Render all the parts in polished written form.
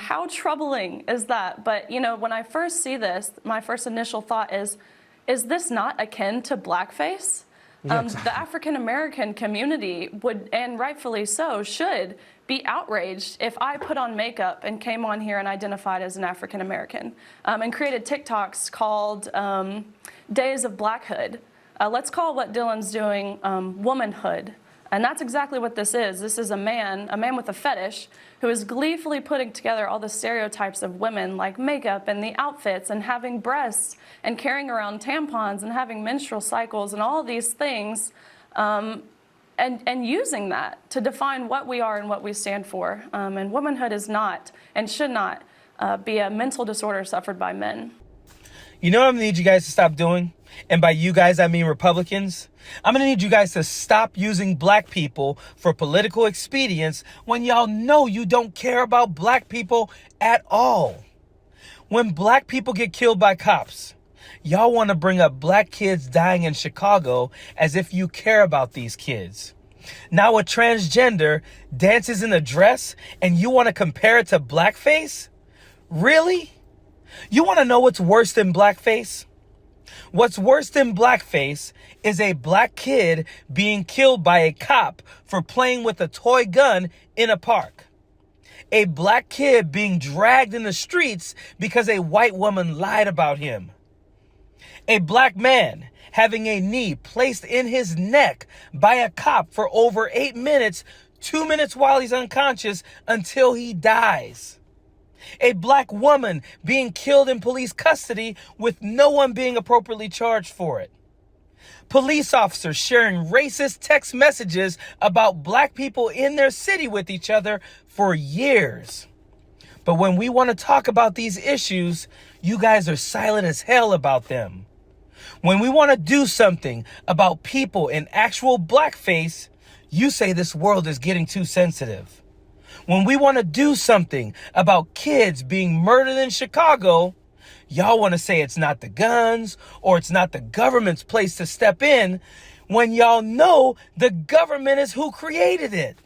how troubling is that? But, you know, when I first see this, my first initial thought is this not akin to blackface? The African-American community would, and rightfully so, should be outraged if I put on makeup and came on here and identified as an African-American and created TikToks called Days of Blackhood. Let's call what Dylan's doing womanhood. And that's exactly what this is. This is a man with a fetish, who is gleefully putting together all the stereotypes of women, like makeup and the outfits and having breasts and carrying around tampons and having menstrual cycles and all these things, and using that to define what we are and what we stand for. And womanhood is not and should not be a mental disorder suffered by men. You know what I'm gonna need you guys to stop doing? And by you guys, I mean Republicans. I'm gonna need you guys to stop using black people for political expedience when y'all know you don't care about black people at all. When black people get killed by cops, y'all wanna bring up black kids dying in Chicago as if you care about these kids. Now a transgender dances in a dress and you wanna compare it to blackface? Really? You wanna know what's worse than blackface? What's worse than blackface is a black kid being killed by a cop for playing with a toy gun in a park. A black kid being dragged in the streets because a white woman lied about him. A black man having a knee placed in his neck by a cop for over 8 minutes, 2 minutes while he's unconscious until he dies. A black woman being killed in police custody with no one being appropriately charged for it. Police officers sharing racist text messages about black people in their city with each other for years. But when we want to talk about these issues, you guys are silent as hell about them. When we want to do something about people in actual blackface, you say this world is getting too sensitive. When we want to do something about kids being murdered in Chicago, y'all want to say it's not the guns or it's not the government's place to step in when y'all know the government is who created it.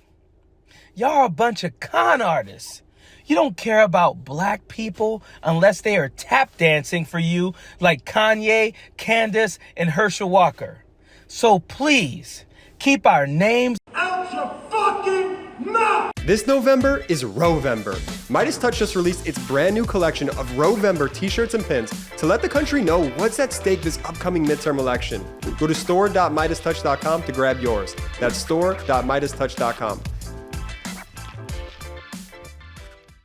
Y'all are a bunch of con artists. You don't care about black people unless they are tap dancing for you like Kanye, Candace, and Herschel Walker. So please keep our names out your fucking mouth! This November is Rovember. MeidasTouch just released its brand new collection of Rovember t-shirts and pins to let the country know what's at stake this upcoming midterm election. Go to store.meidastouch.com to grab yours. That's store.meidastouch.com.